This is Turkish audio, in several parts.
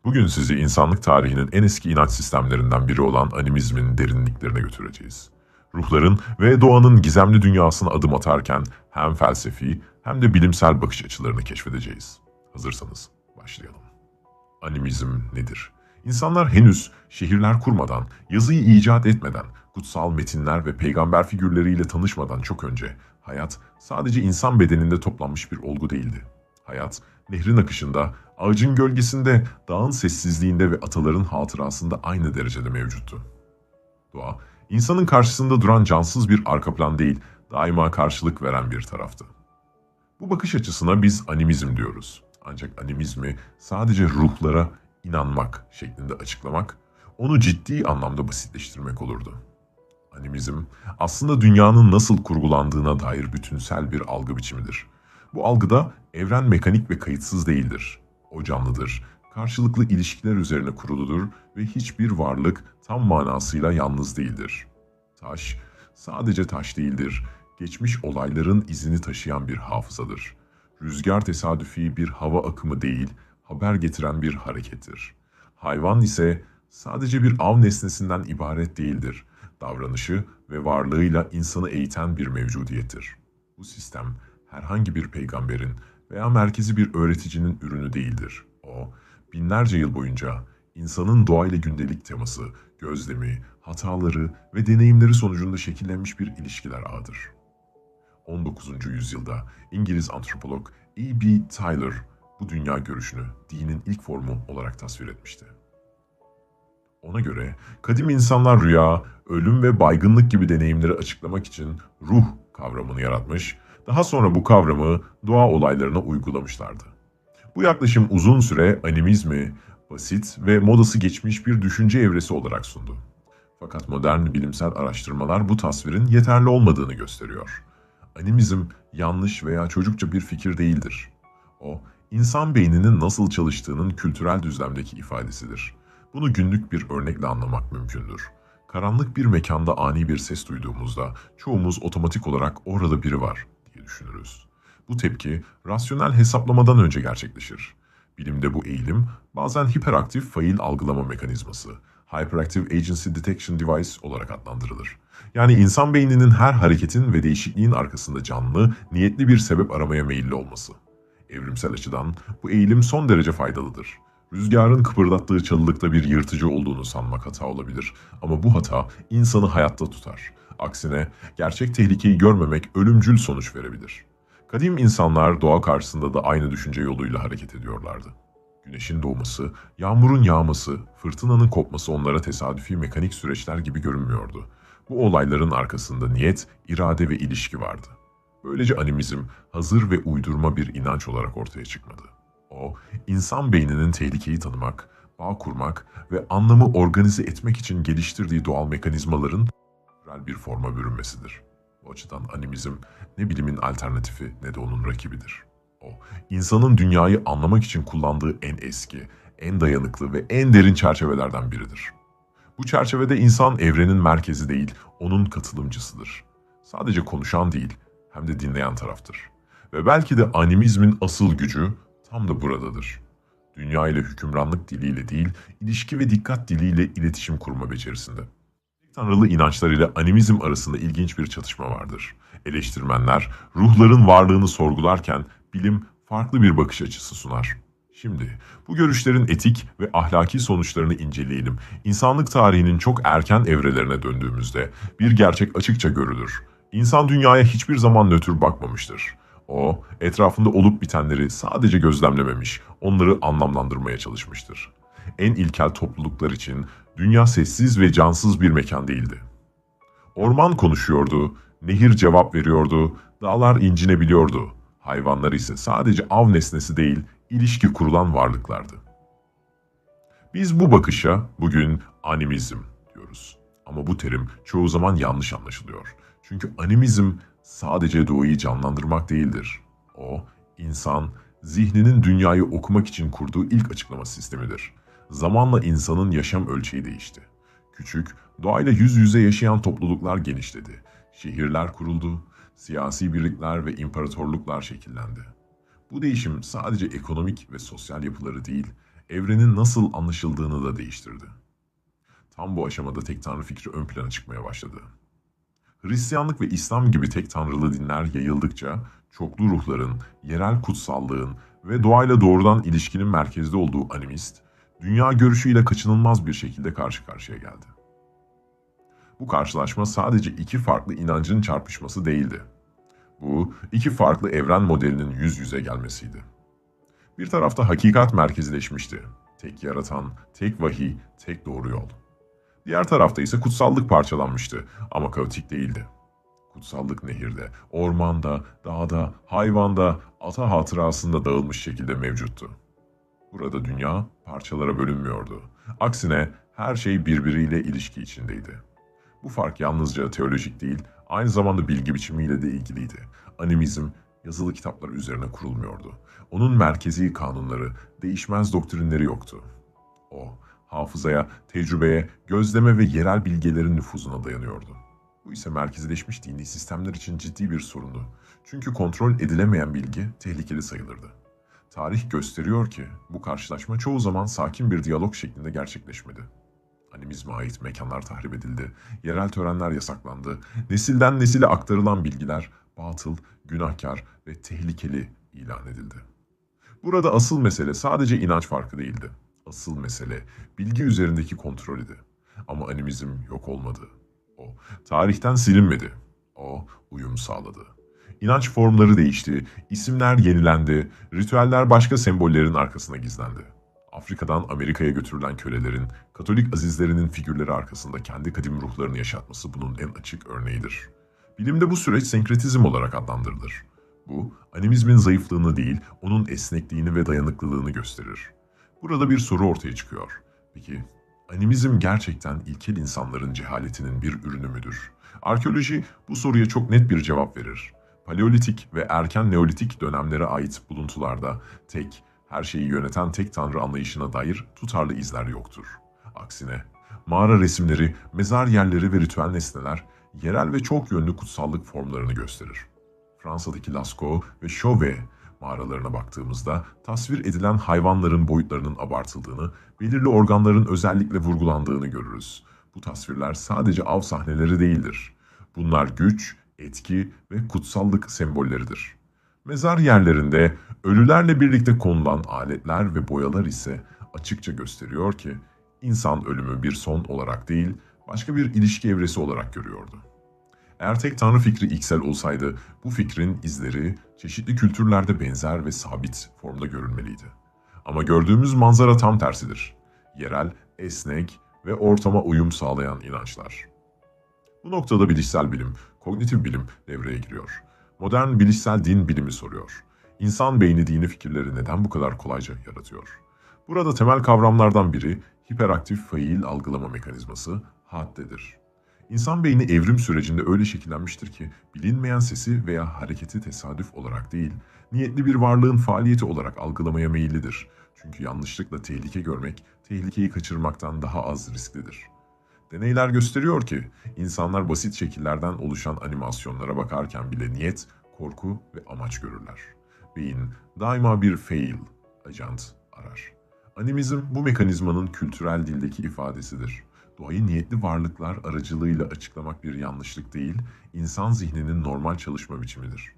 Bugün sizi insanlık tarihinin en eski inanç sistemlerinden biri olan animizmin derinliklerine götüreceğiz. Ruhların ve doğanın gizemli dünyasına adım atarken hem felsefi hem de bilimsel bakış açılarını keşfedeceğiz. Hazırsanız başlayalım. Animizm nedir? İnsanlar henüz şehirler kurmadan, yazıyı icat etmeden, kutsal metinler ve peygamber figürleriyle tanışmadan çok önce hayat sadece insan bedeninde toplanmış bir olgu değildi. Hayat, nehrin akışında, ağacın gölgesinde, dağın sessizliğinde ve ataların hatırasında aynı derecede mevcuttu. Doğa, insanın karşısında duran cansız bir arka plan değil, daima karşılık veren bir taraftı. Bu bakış açısına biz animizm diyoruz. Ancak animizmi sadece ruhlara inanmak şeklinde açıklamak, onu ciddi anlamda basitleştirmek olurdu. Animizm, aslında dünyanın nasıl kurgulandığına dair bütünsel bir algı biçimidir. Bu algıda evren mekanik ve kayıtsız değildir. O canlıdır, karşılıklı ilişkiler üzerine kuruludur ve hiçbir varlık tam manasıyla yalnız değildir. Taş, sadece taş değildir, geçmiş olayların izini taşıyan bir hafızadır. Rüzgar tesadüfi bir hava akımı değil, haber getiren bir harekettir. Hayvan ise sadece bir av nesnesinden ibaret değildir. Davranışı ve varlığıyla insanı eğiten bir mevcudiyettir. Bu sistem herhangi bir peygamberin veya merkezi bir öğreticinin ürünü değildir. O, binlerce yıl boyunca insanın doğayla gündelik teması, gözlemi, hataları ve deneyimleri sonucunda şekillenmiş bir ilişkiler ağıdır. 19. yüzyılda İngiliz antropolog E.B. Tylor bu dünya görüşünü dinin ilk formu olarak tasvir etmişti. Ona göre kadim insanlar rüya, ölüm ve baygınlık gibi deneyimleri açıklamak için ruh kavramını yaratmış, daha sonra bu kavramı doğa olaylarına uygulamışlardı. Bu yaklaşım uzun süre animizmi basit ve modası geçmiş bir düşünce evresi olarak sundu. Fakat modern bilimsel araştırmalar bu tasvirin yeterli olmadığını gösteriyor. Animizm yanlış veya çocukça bir fikir değildir. O, insan beyninin nasıl çalıştığının kültürel düzlemdeki ifadesidir. Bunu günlük bir örnekle anlamak mümkündür. Karanlık bir mekanda ani bir ses duyduğumuzda çoğumuz otomatik olarak orada biri var diye düşünürüz. Bu tepki rasyonel hesaplamadan önce gerçekleşir. Bilimde bu eğilim bazen hiperaktif fail algılama mekanizması, Hyperactive Agency Detection Device olarak adlandırılır. Yani insan beyninin her hareketin ve değişikliğin arkasında canlı, niyetli bir sebep aramaya meyilli olması. Evrimsel açıdan bu eğilim son derece faydalıdır. Rüzgarın kıpırdattığı çalılıkta bir yırtıcı olduğunu sanmak hata olabilir ama bu hata insanı hayatta tutar. Aksine gerçek tehlikeyi görmemek ölümcül sonuç verebilir. Kadim insanlar doğa karşısında da aynı düşünce yoluyla hareket ediyorlardı. Güneşin doğması, yağmurun yağması, fırtınanın kopması onlara tesadüfi mekanik süreçler gibi görünmüyordu. Bu olayların arkasında niyet, irade ve ilişki vardı. Böylece animizm hazır ve uydurma bir inanç olarak ortaya çıkmadı. O, insan beyninin tehlikeyi tanımak, bağ kurmak ve anlamı organize etmek için geliştirdiği doğal mekanizmaların bir forma bürünmesidir. Bu açıdan animizm ne bilimin alternatifi ne de onun rakibidir. O, insanın dünyayı anlamak için kullandığı en eski, en dayanıklı ve en derin çerçevelerden biridir. Bu çerçevede insan evrenin merkezi değil, onun katılımcısıdır. Sadece konuşan değil, hem de dinleyen taraftır. Ve belki de animizmin asıl gücü tam da buradadır. Dünya ile hükümranlık diliyle değil, ilişki ve dikkat diliyle iletişim kurma becerisinde. Tanrılı inançlar ile animizm arasında ilginç bir çatışma vardır. Eleştirmenler ruhların varlığını sorgularken bilim farklı bir bakış açısı sunar. Şimdi bu görüşlerin etik ve ahlaki sonuçlarını inceleyelim. İnsanlık tarihinin çok erken evrelerine döndüğümüzde bir gerçek açıkça görülür. İnsan dünyaya hiçbir zaman nötr bakmamıştır. O, etrafında olup bitenleri sadece gözlemlememiş, onları anlamlandırmaya çalışmıştır. En ilkel topluluklar için dünya sessiz ve cansız bir mekan değildi. Orman konuşuyordu, nehir cevap veriyordu, dağlar incinebiliyordu. Hayvanlar ise sadece av nesnesi değil, ilişki kurulan varlıklardı. Biz bu bakışa bugün animizm diyoruz. Ama bu terim çoğu zaman yanlış anlaşılıyor. Çünkü animizm sadece doğayı canlandırmak değildir. O, insan, zihninin dünyayı okumak için kurduğu ilk açıklama sistemidir. Zamanla insanın yaşam ölçeği değişti. Küçük, doğayla yüz yüze yaşayan topluluklar genişledi. Şehirler kuruldu, siyasi birlikler ve imparatorluklar şekillendi. Bu değişim sadece ekonomik ve sosyal yapıları değil, evrenin nasıl anlaşıldığını da değiştirdi. Tam bu aşamada tek tanrı fikri ön plana çıkmaya başladı. Hristiyanlık ve İslam gibi tek tanrılı dinler yayıldıkça çoklu ruhların, yerel kutsallığın ve doğayla doğrudan ilişkinin merkezde olduğu animist, dünya görüşüyle kaçınılmaz bir şekilde karşı karşıya geldi. Bu karşılaşma sadece iki farklı inancın çarpışması değildi. Bu, iki farklı evren modelinin yüz yüze gelmesiydi. Bir tarafta hakikat merkezleşmişti. Tek yaratan, tek vahiy, tek doğru yol. Diğer tarafta ise kutsallık parçalanmıştı ama kaotik değildi. Kutsallık nehirde, ormanda, dağda, hayvanda, ata hatırasında dağılmış şekilde mevcuttu. Burada dünya parçalara bölünmüyordu. Aksine her şey birbiriyle ilişki içindeydi. Bu fark yalnızca teolojik değil, aynı zamanda bilgi biçimiyle de ilgiliydi. Animizm yazılı kitaplar üzerine kurulmuyordu. Onun merkezi kanunları, değişmez doktrinleri yoktu. O, hafızaya, tecrübeye, gözleme ve yerel bilgelerin nüfuzuna dayanıyordu. Bu ise merkezileşmiş dini sistemler için ciddi bir sorundu. Çünkü kontrol edilemeyen bilgi tehlikeli sayılırdı. Tarih gösteriyor ki bu karşılaşma çoğu zaman sakin bir diyalog şeklinde gerçekleşmedi. Animizme ait mekanlar tahrip edildi, yerel törenler yasaklandı, nesilden nesile aktarılan bilgiler batıl, günahkar ve tehlikeli ilan edildi. Burada asıl mesele sadece inanç farkı değildi. Asıl mesele bilgi üzerindeki kontrol idi. Ama animizm yok olmadı. O tarihten silinmedi. O uyum sağladı. İnanç formları değişti, isimler yenilendi, ritüeller başka sembollerin arkasına gizlendi. Afrika'dan Amerika'ya götürülen kölelerin, Katolik azizlerinin figürleri arkasında kendi kadim ruhlarını yaşatması bunun en açık örneğidir. Bilimde bu süreç senkretizm olarak adlandırılır. Bu, animizmin zayıflığını değil, onun esnekliğini ve dayanıklılığını gösterir. Burada bir soru ortaya çıkıyor. Peki, animizm gerçekten ilkel insanların cehaletinin bir ürünü müdür? Arkeoloji bu soruya çok net bir cevap verir. Paleolitik ve erken Neolitik dönemlere ait buluntularda her şeyi yöneten tek tanrı anlayışına dair tutarlı izler yoktur. Aksine, mağara resimleri, mezar yerleri ve ritüel nesneler yerel ve çok yönlü kutsallık formlarını gösterir. Fransa'daki Lascaux ve Chauvet mağaralarına baktığımızda tasvir edilen hayvanların boyutlarının abartıldığını, belirli organların özellikle vurgulandığını görürüz. Bu tasvirler sadece av sahneleri değildir. Bunlar güç, etki ve kutsallık sembolleridir. Mezar yerlerinde ölülerle birlikte konulan aletler ve boyalar ise açıkça gösteriyor ki insan ölümü bir son olarak değil, başka bir ilişki evresi olarak görüyordu. Eğer tek tanrı fikri ilksel olsaydı, bu fikrin izleri çeşitli kültürlerde benzer ve sabit formda görülmeliydi. Ama gördüğümüz manzara tam tersidir. Yerel, esnek ve ortama uyum sağlayan inançlar. Bu noktada bilişsel bilim, kognitif bilim devreye giriyor. Modern bilişsel din bilimi soruyor. İnsan beyni dini fikirleri neden bu kadar kolayca yaratıyor? Burada temel kavramlardan biri hiperaktif fail algılama mekanizması, haddedir. İnsan beyni evrim sürecinde öyle şekillenmiştir ki bilinmeyen sesi veya hareketi tesadüf olarak değil, niyetli bir varlığın faaliyeti olarak algılamaya meyillidir. Çünkü yanlışlıkla tehlike görmek, tehlikeyi kaçırmaktan daha az risklidir. Deneyler gösteriyor ki insanlar basit şekillerden oluşan animasyonlara bakarken bile niyet, korku ve amaç görürler. Beyin daima bir fail, ajant arar. Animizm bu mekanizmanın kültürel dildeki ifadesidir. Doğayı niyetli varlıklar aracılığıyla açıklamak bir yanlışlık değil, insan zihninin normal çalışma biçimidir.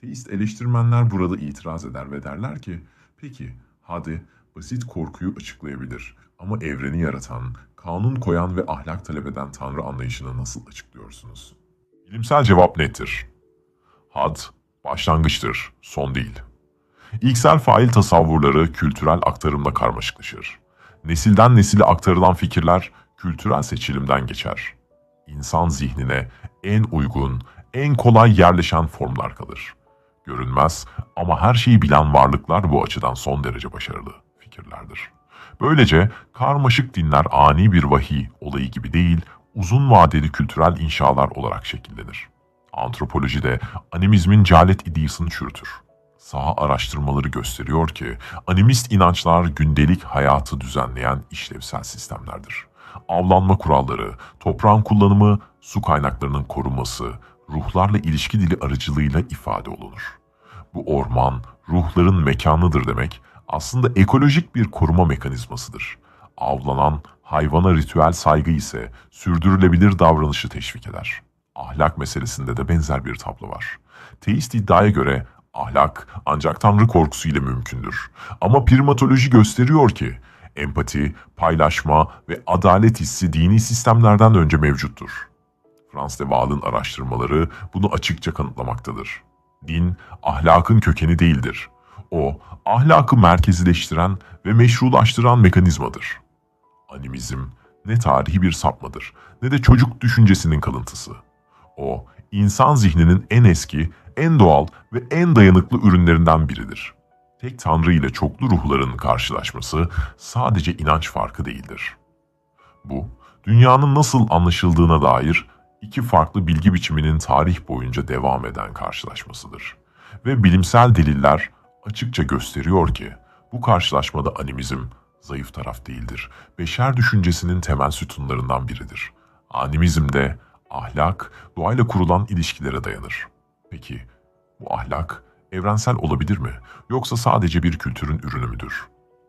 Teist eleştirmenler burada itiraz eder ve derler ki, peki hadi basit korkuyu açıklayabilir ama evreni yaratan, kanun koyan ve ahlak talep eden Tanrı anlayışını nasıl açıklıyorsunuz? Bilimsel cevap nettir. Had, başlangıçtır, son değil. İlksel fail tasavvurları kültürel aktarımla karmaşıklaşır. Nesilden nesile aktarılan fikirler kültürel seçilimden geçer. İnsan zihnine en uygun, en kolay yerleşen formlar kalır. Görünmez ama her şeyi bilen varlıklar bu açıdan son derece başarılı fikirlerdir. Böylece karmaşık dinler ani bir vahiy olayı gibi değil, uzun vadeli kültürel inşalar olarak şekillenir. Antropolojide animizmin cehalet iddiasını çürütür. Saha araştırmaları gösteriyor ki animist inançlar gündelik hayatı düzenleyen işlevsel sistemlerdir. Avlanma kuralları, toprağın kullanımı, su kaynaklarının korunması, ruhlarla ilişki dili aracılığıyla ifade olunur. Bu orman, ruhların mekanıdır demek, aslında ekolojik bir koruma mekanizmasıdır. Avlanan hayvana ritüel saygı ise sürdürülebilir davranışı teşvik eder. Ahlak meselesinde de benzer bir tablo var. Teist iddiaya göre ahlak ancak tanrı korkusu ile mümkündür. Ama primatoloji gösteriyor ki empati, paylaşma ve adalet hissi dini sistemlerden de önce mevcuttur. Frans de Waal'ın araştırmaları bunu açıkça kanıtlamaktadır. Din, ahlakın kökeni değildir. O, ahlakı merkezileştiren ve meşrulaştıran mekanizmadır. Animizm, ne tarihi bir sapmadır, ne de çocuk düşüncesinin kalıntısı. O, insan zihninin en eski, en doğal ve en dayanıklı ürünlerinden biridir. Tek tanrı ile çoklu ruhların karşılaşması sadece inanç farkı değildir. Bu, dünyanın nasıl anlaşıldığına dair iki farklı bilgi biçiminin tarih boyunca devam eden karşılaşmasıdır. Ve bilimsel deliller açıkça gösteriyor ki bu karşılaşmada animizm zayıf taraf değildir. Beşer düşüncesinin temel sütunlarından biridir. Animizmde ahlak doğayla kurulan ilişkilere dayanır. Peki bu ahlak evrensel olabilir mi? Yoksa sadece bir kültürün ürünü müdür?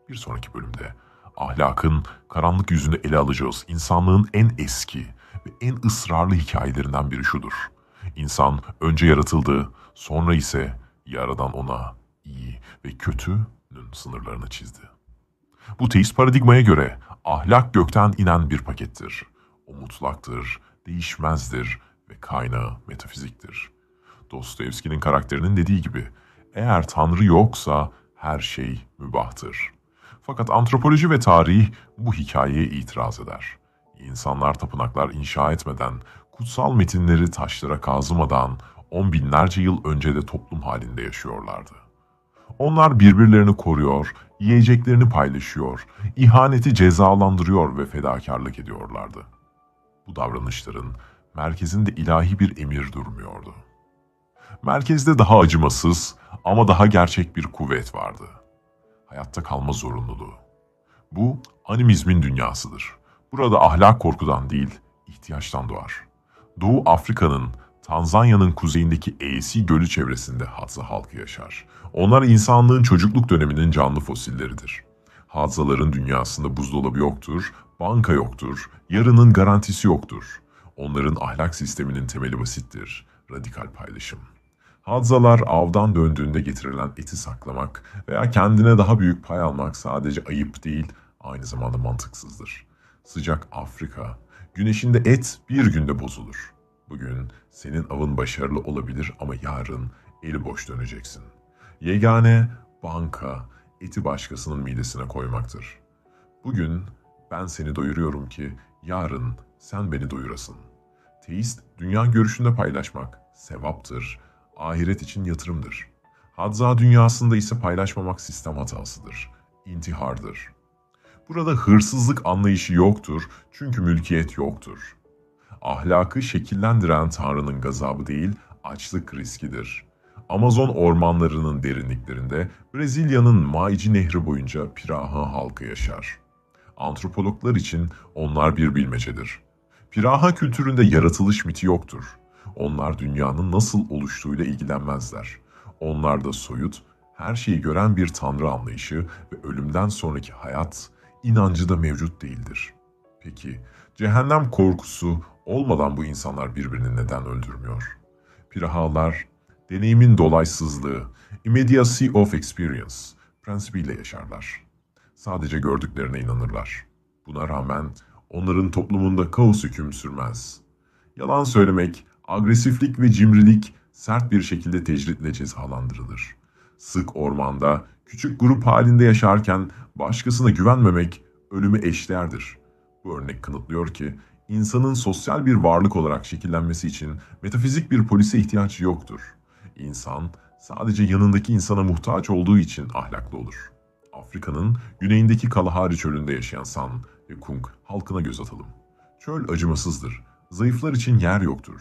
Bir sonraki bölümde ahlakın karanlık yüzünü ele alacağız. İnsanlığın en eski ve en ısrarlı hikayelerinden biri şudur. İnsan önce yaratıldı, sonra ise Yaradan ona iyi ve kötünün sınırlarını çizdi. Bu teist paradigmaya göre ahlak gökten inen bir pakettir. O mutlaktır, değişmezdir ve kaynağı metafiziktir. Dostoyevski'nin karakterinin dediği gibi, eğer Tanrı yoksa her şey mübahtır. Fakat antropoloji ve tarih bu hikayeye itiraz eder. İnsanlar tapınaklar inşa etmeden, kutsal metinleri taşlara kazımadan 10 binlerce yıl önce de toplum halinde yaşıyorlardı. Onlar birbirlerini koruyor, yiyeceklerini paylaşıyor, ihaneti cezalandırıyor ve fedakarlık ediyorlardı. Bu davranışların merkezinde ilahi bir emir durmuyordu. Merkezde daha acımasız ama daha gerçek bir kuvvet vardı. Hayatta kalma zorunluluğu. Bu animizmin dünyasıdır. Burada ahlak korkudan değil, ihtiyaçtan doğar. Doğu Afrika'nın, Tanzanya'nın kuzeyindeki Eesi Gölü çevresinde Hadza halkı yaşar. Onlar insanlığın çocukluk döneminin canlı fosilleridir. Hadzaların dünyasında buzdolabı yoktur, banka yoktur, yarının garantisi yoktur. Onların ahlak sisteminin temeli basittir, radikal paylaşım. Hadzalar avdan döndüğünde getirilen eti saklamak veya kendine daha büyük pay almak sadece ayıp değil, aynı zamanda mantıksızdır. Sıcak Afrika, güneşinde et bir günde bozulur. Bugün senin avın başarılı olabilir ama yarın eli boş döneceksin. Yegane banka, eti başkasının midesine koymaktır. Bugün ben seni doyuruyorum ki yarın sen beni doyurasın. Teist, dünya görüşünde paylaşmak sevaptır, ahiret için yatırımdır. Hadza dünyasında ise paylaşmamak sistem hatasıdır, intihardır. Burada hırsızlık anlayışı yoktur çünkü mülkiyet yoktur. Ahlakı şekillendiren Tanrı'nın gazabı değil, açlık riskidir. Amazon ormanlarının derinliklerinde Brezilya'nın Maici Nehri boyunca Piraha halkı yaşar. Antropologlar için onlar bir bilmecedir. Piraha kültüründe yaratılış miti yoktur. Onlar dünyanın nasıl oluştuğuyla ilgilenmezler. Onlarda soyut, her şeyi gören bir tanrı anlayışı ve ölümden sonraki hayat inancı da mevcut değildir. Peki, cehennem korkusu olmadan bu insanlar birbirini neden öldürmüyor? Pirahalar, deneyimin dolaysızlığı, immediacy of experience prensibiyle yaşarlar. Sadece gördüklerine inanırlar. Buna rağmen onların toplumunda kaos hüküm sürmez. Yalan söylemek, agresiflik ve cimrilik sert bir şekilde tecritle cezalandırılır. Sık ormanda, küçük grup halinde yaşarken başkasına güvenmemek ölümü eşdeğerdir. Bu örnek kanıtlıyor ki insanın sosyal bir varlık olarak şekillenmesi için metafizik bir polise ihtiyacı yoktur. İnsan sadece yanındaki insana muhtaç olduğu için ahlaklı olur. Afrika'nın güneyindeki Kalahari çölünde yaşayan San ve Kung halkına göz atalım. Çöl acımasızdır. Zayıflar için yer yoktur.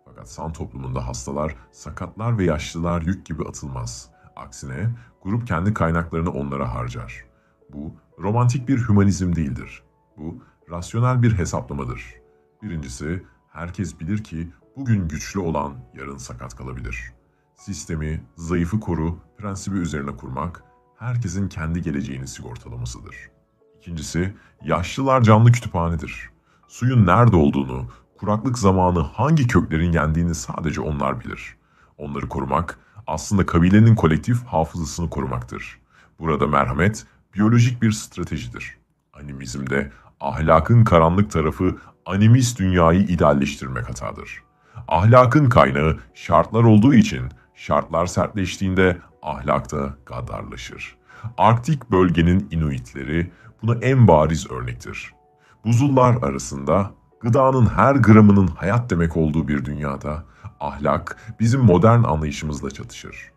Fakat San toplumunda hastalar, sakatlar ve yaşlılar yük gibi atılmaz. Aksine grup kendi kaynaklarını onlara harcar. Bu romantik bir hümanizm değildir. Bu rasyonel bir hesaplamadır. Birincisi, herkes bilir ki bugün güçlü olan yarın sakat kalabilir. Sistemi, zayıfı koru prensibi üzerine kurmak herkesin kendi geleceğini sigortalamasıdır. İkincisi, yaşlılar canlı kütüphanedir. Suyun nerede olduğunu, kuraklık zamanı hangi köklerin yendiğini sadece onlar bilir. Onları korumak, aslında kabilenin kolektif hafızasını korumaktır. Burada merhamet, biyolojik bir stratejidir. Animizmde ahlakın karanlık tarafı animist dünyayı idealleştirmek hatadır. Ahlakın kaynağı şartlar olduğu için şartlar sertleştiğinde ahlak da gaddarlaşır. Arktik bölgenin Inuitleri buna en bariz örnektir. Buzullar arasında gıdanın her gramının hayat demek olduğu bir dünyada ahlak bizim modern anlayışımızla çatışır.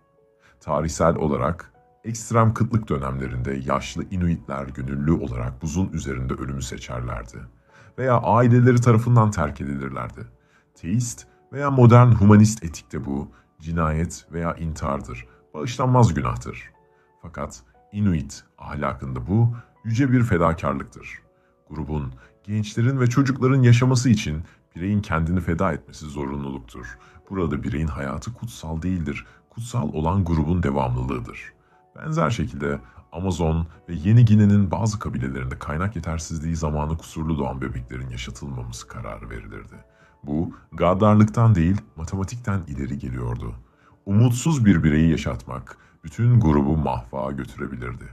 Tarihsel olarak ekstrem kıtlık dönemlerinde yaşlı Inuitler gönüllü olarak buzun üzerinde ölümü seçerlerdi veya aileleri tarafından terk edilirlerdi. Teist veya modern humanist etikte bu cinayet veya intihardır, bağışlanmaz günahtır. Fakat Inuit ahlakında bu yüce bir fedakarlıktır. Grubun, gençlerin ve çocukların yaşaması için bireyin kendini feda etmesi zorunluluktur. Burada bireyin hayatı kutsal değildir, kutsal olan grubun devamlılığıdır. Benzer şekilde Amazon ve Yeni Gine'nin bazı kabilelerinde kaynak yetersizliği zamanı kusurlu doğan bebeklerin yaşatılmaması kararı verilirdi. Bu, gaddarlıktan değil, matematikten ileri geliyordu. Umutsuz bir bireyi yaşatmak, bütün grubu mahva götürebilirdi.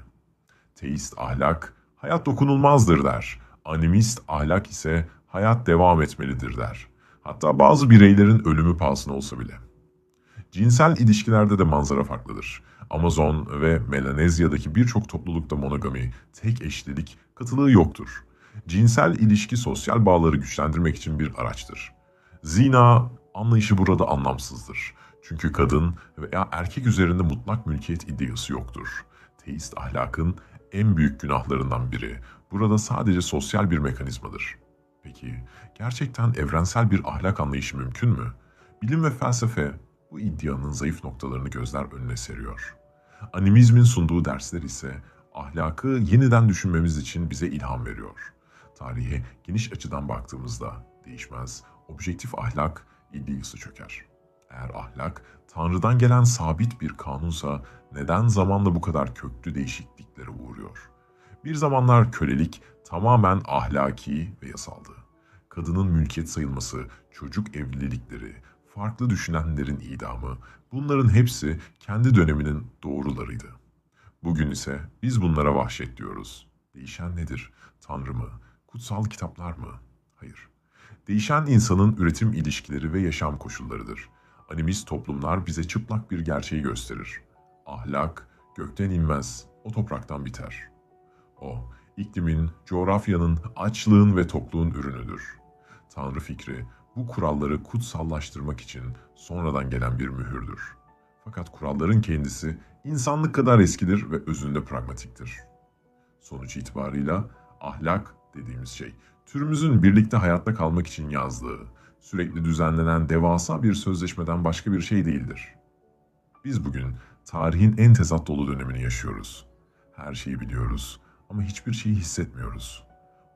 Teist ahlak, hayat dokunulmazdır der. Animist ahlak ise hayat devam etmelidir der. Hatta bazı bireylerin ölümü pahasına olsa bile. Cinsel ilişkilerde de manzara farklıdır. Amazon ve Melanezya'daki birçok toplulukta monogami, tek eşlilik, katılığı yoktur. Cinsel ilişki sosyal bağları güçlendirmek için bir araçtır. Zina anlayışı burada anlamsızdır. Çünkü kadın veya erkek üzerinde mutlak mülkiyet iddiası yoktur. Teist ahlakın en büyük günahlarından biri burada sadece sosyal bir mekanizmadır. Peki gerçekten evrensel bir ahlak anlayışı mümkün mü? Bilim ve felsefe bu iddianın zayıf noktalarını gözler önüne seriyor. Animizmin sunduğu dersler ise ahlakı yeniden düşünmemiz için bize ilham veriyor. Tarihe geniş açıdan baktığımızda değişmez, objektif ahlak iddiası çöker. Eğer ahlak Tanrı'dan gelen sabit bir kanunsa neden zamanla bu kadar köklü değişikliklere uğruyor? Bir zamanlar kölelik tamamen ahlaki ve yasaldı. Kadının mülkiyet sayılması, çocuk evlilikleri, farklı düşünenlerin idamı, bunların hepsi kendi döneminin doğrularıydı. Bugün ise biz bunlara vahşet diyoruz. Değişen nedir? Tanrı mı? Kutsal kitaplar mı? Hayır. Değişen insanın üretim ilişkileri ve yaşam koşullarıdır. Animist toplumlar bize çıplak bir gerçeği gösterir. Ahlak gökten inmez, o topraktan biter. O, iklimin, coğrafyanın, açlığın ve tokluğun ürünüdür. Tanrı fikri, bu kuralları kutsallaştırmak için sonradan gelen bir mühürdür. Fakat kuralların kendisi insanlık kadar eskidir ve özünde pragmatiktir. Sonuç itibarıyla ahlak dediğimiz şey, türümüzün birlikte hayatta kalmak için yazdığı, sürekli düzenlenen devasa bir sözleşmeden başka bir şey değildir. Biz bugün tarihin en tezat dolu dönemini yaşıyoruz. Her şeyi biliyoruz ama hiçbir şeyi hissetmiyoruz.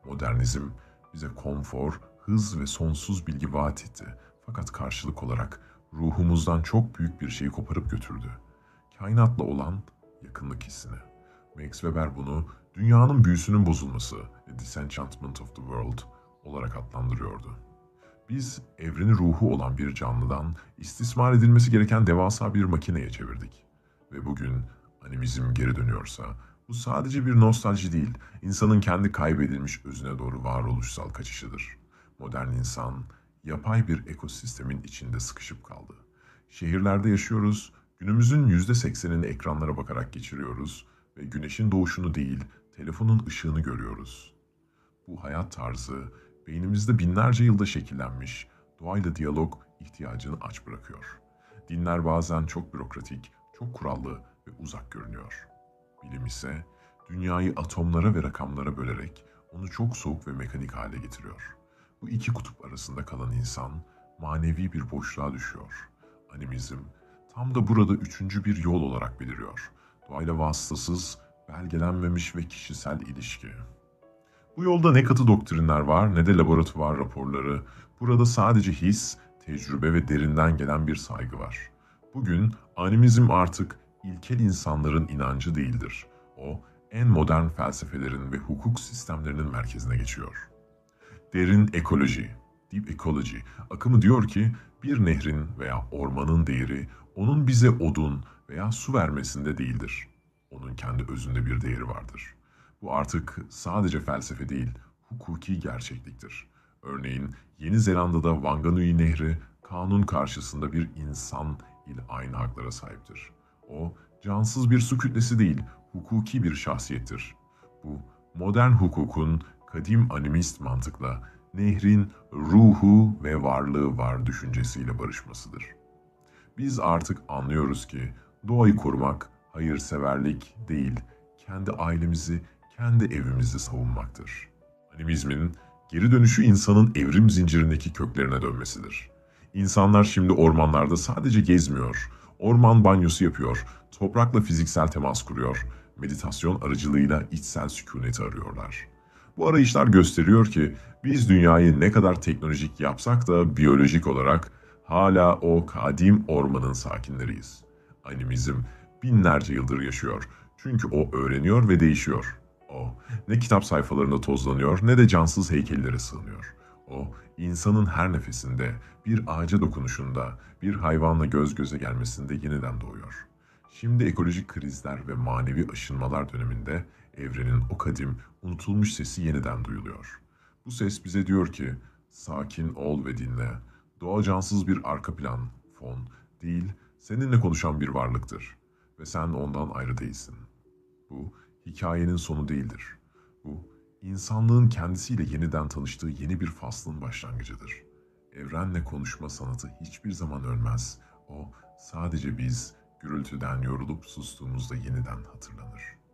Modernizm bize konfor, hız ve sonsuz bilgi vaat etti. Fakat karşılık olarak ruhumuzdan çok büyük bir şeyi koparıp götürdü. Kainatla olan yakınlık hissini. Max Weber bunu dünyanın büyüsünün bozulması, The Disenchantment of the World olarak adlandırıyordu. Biz evreni ruhu olan bir canlıdan istismar edilmesi gereken devasa bir makineye çevirdik. Ve bugün animizm geri dönüyorsa bu sadece bir nostalji değil, insanın kendi kaybedilmiş özüne doğru varoluşsal kaçışıdır. Modern insan yapay bir ekosistemin içinde sıkışıp kaldı. Şehirlerde yaşıyoruz, günümüzün %80'ini ekranlara bakarak geçiriyoruz ve güneşin doğuşunu değil, telefonun ışığını görüyoruz. Bu hayat tarzı beynimizde binlerce yılda şekillenmiş, doğayla diyalog ihtiyacını aç bırakıyor. Dinler bazen çok bürokratik, çok kurallı ve uzak görünüyor. Bilim ise dünyayı atomlara ve rakamlara bölerek onu çok soğuk ve mekanik hale getiriyor. Bu iki kutup arasında kalan insan manevi bir boşluğa düşüyor. Animizm tam da burada üçüncü bir yol olarak beliriyor. Doğayla vasıtasız, belgelenmemiş ve kişisel ilişki. Bu yolda ne katı doktrinler var ne de laboratuvar raporları. Burada sadece his, tecrübe ve derinden gelen bir saygı var. Bugün animizm artık ilkel insanların inancı değildir. O, en modern felsefelerin ve hukuk sistemlerinin merkezine geçiyor. Derin ekoloji, deep ecology, akımı diyor ki bir nehrin veya ormanın değeri onun bize odun veya su vermesinde değildir. Onun kendi özünde bir değeri vardır. Bu artık sadece felsefe değil, hukuki gerçekliktir. Örneğin Yeni Zelanda'da Wanganui Nehri kanun karşısında bir insan ile aynı haklara sahiptir. O cansız bir su kütlesi değil, hukuki bir şahsiyettir. Bu modern hukukun kadim animist mantıkla nehrin ruhu ve varlığı var düşüncesiyle barışmasıdır. Biz artık anlıyoruz ki doğayı korumak hayırseverlik değil, kendi ailemizi, kendi evimizi savunmaktır. Animizmin geri dönüşü insanın evrim zincirindeki köklerine dönmesidir. İnsanlar şimdi ormanlarda sadece gezmiyor, orman banyosu yapıyor, toprakla fiziksel temas kuruyor, meditasyon aracılığıyla içsel sükuneti arıyorlar. Bu arayışlar gösteriyor ki biz dünyayı ne kadar teknolojik yapsak da biyolojik olarak hala o kadim ormanın sakinleriyiz. Animizm binlerce yıldır yaşıyor. Çünkü o öğreniyor ve değişiyor. O ne kitap sayfalarında tozlanıyor ne de cansız heykellere sığınıyor. O insanın her nefesinde, bir ağaca dokunuşunda, bir hayvanla göz göze gelmesinde yeniden doğuyor. Şimdi ekolojik krizler ve manevi aşınmalar döneminde evrenin o kadim, unutulmuş sesi yeniden duyuluyor. Bu ses bize diyor ki, sakin ol ve dinle. Doğa cansız bir arka plan, fon değil, seninle konuşan bir varlıktır. Ve sen ondan ayrı değilsin. Bu, hikayenin sonu değildir. Bu, insanlığın kendisiyle yeniden tanıştığı yeni bir faslın başlangıcıdır. Evrenle konuşma sanatı hiçbir zaman ölmez. O, sadece biz, gürültüden yorulup sustuğumuzda yeniden hatırlanır.